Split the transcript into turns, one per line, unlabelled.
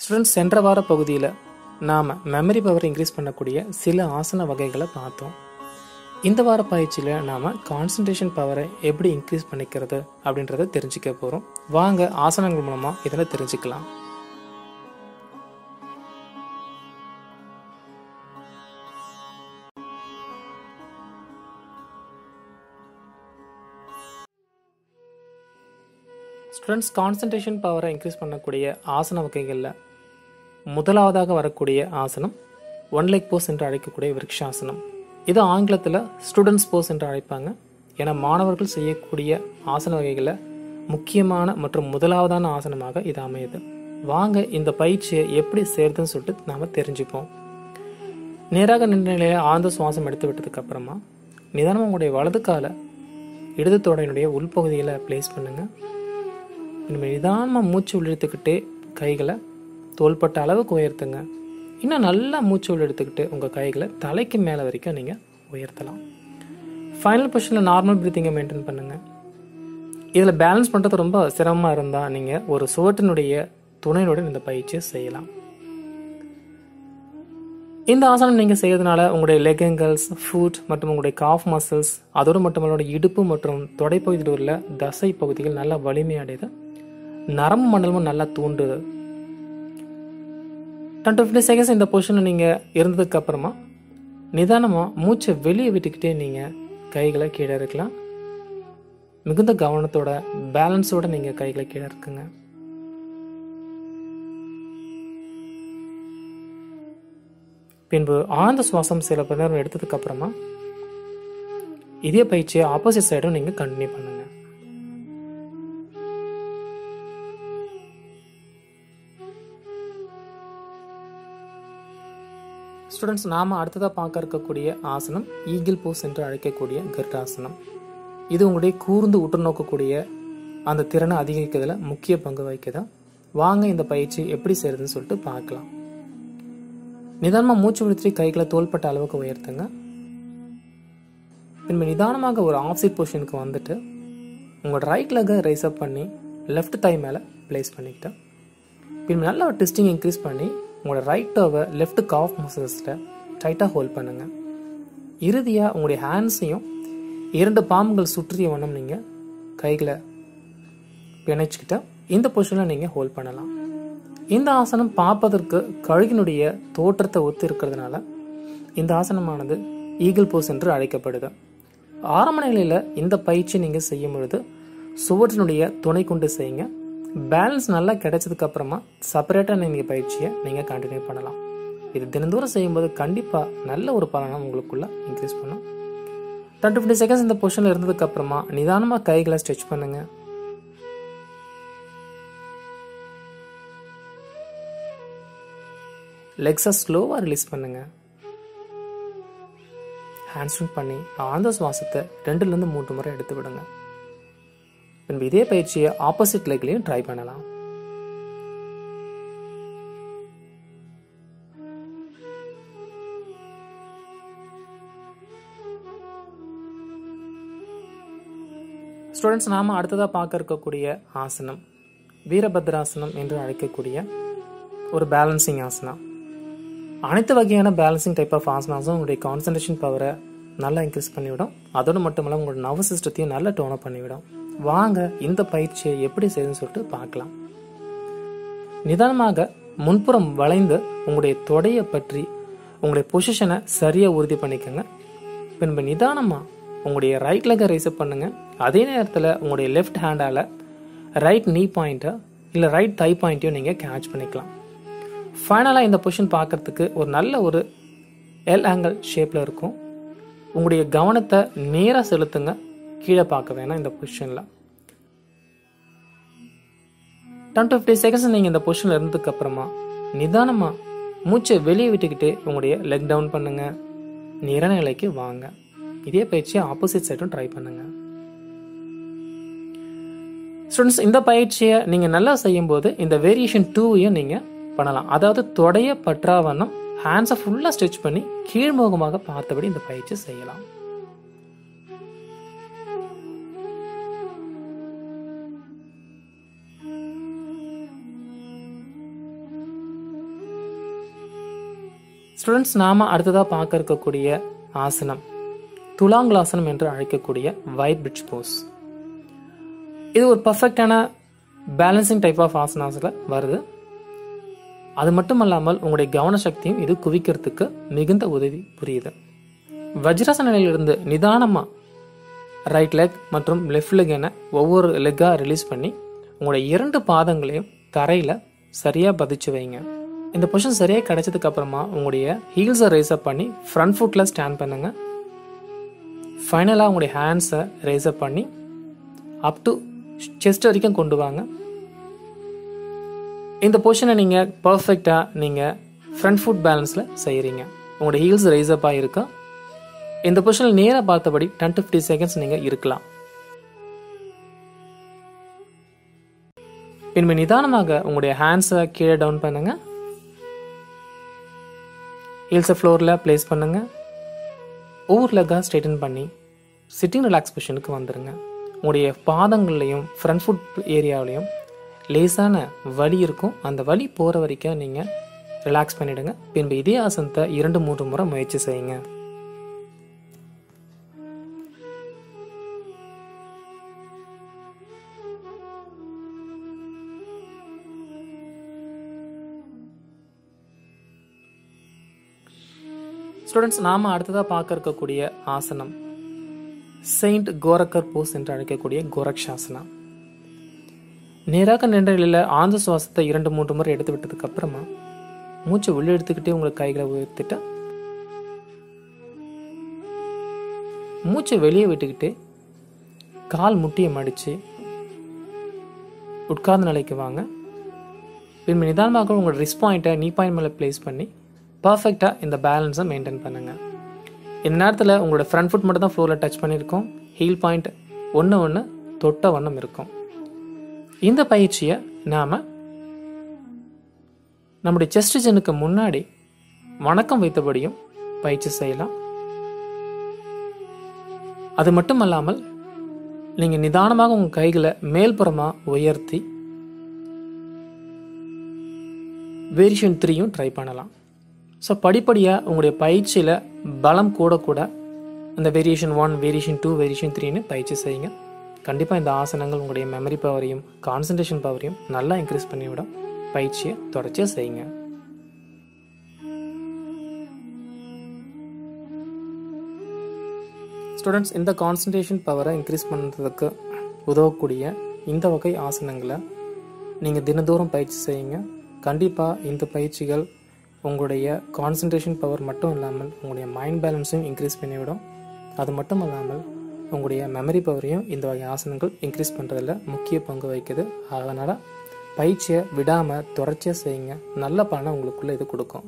Students, சென்ற வார பகுதியில் நாம் மெமரி பவர் இன்க்ரீஸ் பண்ணக்கூடிய சில ஆசன வகைகளை பார்த்தோம். இந்த வார பயிற்சியில் நாம் கான்சன்ட்ரேஷன் பவரை எப்படி இன்க்ரீஸ் பண்ணிக்கிறது அப்படின்றத தெரிஞ்சுக்க போகிறோம். வாங்க ஆசனங்கள் மூலமாக இதில் தெரிஞ்சுக்கலாம். ஸ்டூடெண்ட்ஸ், கான்சன்ட்ரேஷன் பவரை இன்க்ரீஸ் பண்ணக்கூடிய ஆசன வகைகளில் முதலாவதாக வரக்கூடிய ஆசனம் ஒன் லெக் போஸ் என்று அழைக்கக்கூடிய விருக்ஷாசனம். இது ஆங்கிலத்தில் ஸ்டூடெண்ட்ஸ் போஸ் என்று அழைப்பாங்க. என மாணவர்கள் செய்யக்கூடிய ஆசன வகைகளில் முக்கியமான மற்றும் முதலாவதான ஆசனமாக இது அமையுது. வாங்க இந்த பயிற்சியை எப்படி செய்யறதுன்னு சொல்லிட்டு நாம் தெரிஞ்சுப்போம். நேராக நின்ற நிலையில் ஆழ்ந்த சுவாசம் எடுத்து விட்டதுக்கு அப்புறமா நிதானமாக உங்களுடைய வலது காலை இடது தொடையினுடைய உள்பகுதியில் பிளேஸ் பண்ணுங்க. இனிமேல் நிதானமாக மூச்சு உள்ளிழுத்துக்கிட்டே கைகளை தோள்பட்ட அளவுக்கு உயர்த்துங்க. இன்னும் நல்லா மூச்சு உள்ளிழுத்துக்கிட்டு உங்கள் கைகளை தலைக்கு மேலே வரைக்கும் நீங்கள் உயர்த்தலாம். ஃபைனல் பொசிஷனில் நார்மல் பிரீத்திங்கை மெயின்டைன் பண்ணுங்கள். இதில் பேலன்ஸ் பண்ணுறது ரொம்ப சிரமமாக இருந்தால் நீங்கள் ஒரு சுவற்றினுடைய துணையுடன் இந்த பயிற்சியை செய்யலாம். இந்த ஆசனம் நீங்கள் செய்யறதுனால உங்களுடைய லெக் ஆங்கிள்ஸ், ஃபுட் மற்றும் உங்களுடைய காஃப் மசில்ஸ், அதோடு மட்டுமல்ல இடுப்பு மற்றும் தொடைப்பகுதியில் உள்ள தசை பகுதிகள் நல்லா வலிமையடையுது. நரம்பு மண்டலமும் நல்லா தூண்டுது. 10-15 செகண்ட்ஸ் இந்த பொசிஷனில் நீங்கள் இருந்ததுக்கு அப்புறமா நிதானமாக மூச்சை வெளியே விட்டுக்கிட்டே நீங்கள் கைகளை கீழே இருக்கலாம். மிகுந்த கவனத்தோட பேலன்ஸோட நீங்கள் கைகளை கீழே இருக்குங்க. பின்பு ஆழ்ந்த சுவாசம் சில நேரம் எடுத்ததுக்கு அப்புறமா இதே பயிற்சியை ஆப்போசிட் சைடும் நீங்கள் கண்டினியூ பண்ணுங்க. ஸ்டூடெண்ட்ஸ், நாம அடுத்ததாக பார்க்க இருக்கக்கூடிய ஆசனம் ஈகிள் போஸ் என்று அழைக்கக்கூடிய கர்டாசனம். இது உங்களுடைய கூர்ந்து உற்று நோக்கக்கூடிய அந்த திறனை அதிகரிக்கிறதுல முக்கிய பங்கு வகிக்குதா. வாங்க இந்த பயிற்சி எப்படி செய்யறதுன்னு சொல்லிட்டு பார்க்கலாம். நிதானமாக மூச்சு விழுத்தி கைகளை தோள்பட்ட அளவுக்கு உயர்த்துங்க. பின்பு நிதானமாக ஒரு ஆஃப் சைட் பொசிஷனுக்கு வந்துட்டு உங்களோட ரைட் லெக்கை ரைஸ் அப் பண்ணி லெஃப்ட் தை மேலே பிளேஸ் பண்ணிக்கிட்டேன். பின்பு நல்ல ஒரு ட்விஸ்டிங் இன்க்ரீஸ் பண்ணி உங்களோட ரைட் டோவை லெஃப்ட் காஃப் மசில்ஸில் டைட்டாக ஹோல்ட் பண்ணுங்க. இறுதியாக உங்களுடைய ஹேண்ட்ஸையும் 2 பாம்புகள் சுற்றிய வண்ணம் நீங்கள் கைகளை பிணைச்சிக்கிட்ட இந்த பொசிஷனில் நீங்கள் ஹோல்ட் பண்ணலாம். இந்த ஆசனம் பார்ப்பதற்கு கழுகினுடைய தோற்றத்தை ஒத்து இருக்கிறதுனால இந்த ஆசனமானது ஈகிள் போஸ் என்று அழைக்கப்படுது. ஆரம்ப நிலையில் இந்த பயிற்சி நீங்கள் செய்யும் பொழுது சுவற்றினுடைய துணை கொண்டு செய்யுங்க. பேலன்ஸ் நல்லா கிடைச்சதுக்கு அப்புறமா செப்பரேட்டாக நீங்கள் பயிற்சியை நீங்கள் கண்டினியூ பண்ணலாம். இது தினந்தோறும் செய்யும்போது கண்டிப்பாக நல்ல ஒரு பலனை உங்களுக்குள்ள இன்க்ரீஸ் பண்ணும். 10-15 செகண்ட்ஸ் இந்த பொசிஷனில் இருந்ததுக்கு அப்புறமா நிதானமாக கைகளை ஸ்ட்ரெச் பண்ணுங்க. லெக்ஸை ஸ்லோவாக ரிலீஸ் பண்ணுங்க. ஹேண்ட்ஸ் பண்ணி ஆழ்ந்த சுவாசத்தை 2-3 முறை எடுத்து விடுங்க. பின்பு இதே பயிற்சியை ஆப்போசிட் லெக்லையும் ட்ரை பண்ணலாம். ஸ்டூடெண்ட்ஸ், நாம அடுத்ததாக பார்க்க இருக்கக்கூடிய ஆசனம் வீரபத்ராசனம் என்று அழைக்கக்கூடிய ஒரு பேலன்சிங் ஆசனம். அனைத்து வகையான பேலன்சிங் டைப் ஆஃப் ஆசனாஸும் உங்களுடைய கான்சன்ட்ரேஷன் பவரை நல்லா இன்க்ரீஸ் பண்ணிவிடும். அதோடு மட்டுமல்ல உங்களோட நர்வஸ் சிஸ்டத்தையும் நல்லா டோன் அப் பண்ணிவிடும். வாங்க இந்த பயிற்சியை எப்படி செய்யுதுன்னு சொல்லிட்டு பார்க்கலாம். நிதானமாக முன்புறம் வளைந்து உங்களுடைய தொடையை பற்றி உங்களுடைய பொசிஷனை சரியாக உறுதி பண்ணிக்கோங்க. பின்பு நிதானமாக உங்களுடைய ரைட் லெக்கை ரைஸ் அப் பண்ணுங்க. அதே நேரத்தில் உங்களுடைய லெஃப்ட் ஹேண்டால் ரைட் நீ பாயிண்ட்டை இல்லை ரைட் தை பாயிண்ட்டையும் நீங்கள் கேட்ச் பண்ணிக்கலாம். ஃபைனலாக இந்த பொசிஷன் பார்க்கறதுக்கு ஒரு நல்ல ஒரு எல் ஆங்கிள் ஷேப்பில் இருக்கும். உங்களுடைய கவனத்தை நேராக செலுத்துங்க, கீழே பார்க்க வேணாம். இந்த பொசிஷனில் 10-15 செகண்ட்ஸ் நீங்கள் இந்த பொசிஷனில் இருந்ததுக்கு அப்புறமா நிதானமாக மூச்சை வெளியே விட்டுக்கிட்டே உங்களுடைய லெக் டவுன் பண்ணுங்க. நிற நிலைக்கு வாங்க. இதே பயிற்சியை ஆப்போசிட் சைடும் ட்ரை பண்ணுங்க. ஸ்டூடெண்ட்ஸ், இந்த பயிற்சியை நீங்கள் நல்லா செய்யும்போது இந்த வேரியேஷன் 2வையும் நீங்கள் பண்ணலாம். அதாவது தொடைய பற்றா வண்ணம் ஹேண்ட்ஸை ஃபுல்லாக ஸ்ட்ரெச் பண்ணி கீழ்முகமாக பார்த்தபடி இந்த பயிற்சி செய்யலாம். ஸ்டூடெண்ட்ஸ், நாம அடுத்ததாக பார்க்க இருக்கக்கூடிய ஆசனம் துலாங்கலாசனம் என்று அழைக்கக்கூடிய வைட் பிரிட்ஜ் போஸ். இது ஒரு பர்ஃபெக்டான பேலன்சிங் டைப் ஆஃப் ஆசனாஸில் வருது. அது மட்டும் இல்லாமல் உங்களுடைய கவன சக்தியும் இது குவிக்கிறதுக்கு மிகுந்த உதவி புரியுது. வஜ்ராசன நிலையிலிருந்து நிதானமாக ரைட் லெக் மற்றும் லெஃப்ட் லெக் என ஒவ்வொரு லெக்காக ரிலீஸ் பண்ணி உங்களுடைய 2 பாதங்களையும் தரையில் சரியாக பதிச்சு வைங்க. இந்த பொசிஷன் சரியாக கிடைச்சதுக்கு அப்புறமா உங்களுடைய ஹீல்ஸை ரைஸ் அப் பண்ணி ஃப்ரண்ட் ஃபுட்டில் ஸ்டாண்ட் பண்ணுங்க. ஃபைனலாக உங்களுடைய ஹேண்ட்ஸை ரைஸ் அப் பண்ணி அப் டு செஸ்ட் வரைக்கும் கொண்டு வாங்க. இந்த பொசிஷனை நீங்கள் பர்ஃபெக்டாக நீங்கள் ஃப்ரண்ட் ஃபுட் பேலன்ஸில் செய்கிறீங்க. உங்களுடைய ஹீல்ஸ் ரைஸ் அப் ஆகிருக்கா. இந்த பொசிஷனில் நேராக பார்த்தபடி 10 to 50 செகண்ட்ஸ் நீங்கள் இருக்கலாம். பின்பு நிதானமாக உங்களுடைய ஹேண்ட்ஸை கீழே டவுன் பண்ணுங்க. ஹீல்ஸை ஃப்ளோரில் பிளேஸ் பண்ணுங்க. ஒவ்வொரு லெக்காக ஸ்ட்ரைட்டன் பண்ணி சிட்டிங் ரிலாக்ஸ் பொசிஷனுக்கு வந்துடுங்க. உங்களுடைய பாதங்கள்லையும் ஃப்ரண்ட் ஃபுட் ஏரியாவிலையும் லேசான வலி இருக்கும். அந்த வலி போகிற வரைக்கும் நீங்கள் ரிலாக்ஸ் பண்ணிவிடுங்க. பின்பு இதே ஆசனத்தை 2-3 முறை முயற்சி செய்யுங்க. ஸ்டூடெண்ட்ஸ், நாம அடுத்ததாக பார்க்க இருக்கக்கூடிய ஆசனம் செயின்ட் கோரக்கர் போஸ் என்று அழைக்கக்கூடிய கோரக்ஷாசனா. நேராக நின்ற நிலையில் ஆழ்ந்த சுவாசத்தை 2-3 முறை எடுத்து விட்டதுக்கு அப்புறமா மூச்சை உள்ளே எடுத்துக்கிட்டே உங்களுக்கு கைகளை உயர்த்திட்டு மூச்சை வெளியே விட்டுக்கிட்டு கால் முட்டியை மடித்து உட்கார்ந்த நிலைக்கு வாங்க. பின்பு நிதானமாக உங்களோட ரிஸ்ட் பாயிண்ட்டை நீ பாயிண்ட் மேலே பிளேஸ் பண்ணி பர்ஃபெக்டாக இந்த பேலன்ஸை மெயின்டைன் பண்ணுங்கள். இந்த நேரத்தில் உங்களோட ஃப்ரண்ட் ஃபுட் மட்டும் தான் ஃப்ளோரில் டச் பண்ணியிருக்கோம். ஹீல் பாயிண்ட் ஒன்று தொட்ட வண்ணம் இருக்கும். இந்த பயிற்சியை நாம் நம்முடைய செஸ்ட் ரீஜனுக்கு முன்னாடி வணக்கம் வைத்தபடியும் பயிற்சி செய்யலாம். அது மட்டும் அல்லாமல் நீங்கள் நிதானமாக உங்கள் கைகளை மேல்புறமாக உயர்த்தி வேரியேஷன் 3யும் ட்ரை பண்ணலாம். ஸோ படிப்படியாக உங்களுடைய பயிற்சியில் பலம் கூட இந்த வேரியேஷன் 1, வேரியேஷன் 2, வேரியேஷன் 3ன்னு பயிற்சி செய்யுங்க. கண்டிப்பாக இந்த ஆசனங்கள் உங்களுடைய மெமரி பவரையும் கான்சன்ட்ரேஷன் பவரையும் நல்லா இன்க்ரீஸ் பண்ணிவிடும். பயிற்சியை தொடர்ச்சியாக செய்யுங்க. ஸ்டூடெண்ட்ஸ், இந்த கான்சன்ட்ரேஷன் பவரை இன்க்ரீஸ் பண்ணுறதுக்கு உதவக்கூடிய இந்த வகை ஆசனங்களை நீங்கள் தினந்தோறும் பயிற்சி செய்யுங்க. கண்டிப்பாக இந்த பயிற்சிகள் உங்களுடைய கான்சன்ட்ரேஷன் பவர் மட்டும் இல்லாமல் உங்களுடைய மைண்ட் பேலன்ஸையும் இன்க்ரீஸ் பண்ணிவிடும். அது மட்டும் இல்லாமல் உங்களுடைய மெமரி பவரையும் இந்த வகை ஆசனங்கள் இன்க்ரீஸ் பண்ணுறதுல முக்கிய பங்கு வகிக்குது. அதனால் பயிற்சியை விடாமல் தொடர்ச்சியாக செய்யுங்க. நல்ல பலனை உங்களுக்குள்ளே இது கொடுக்கும்.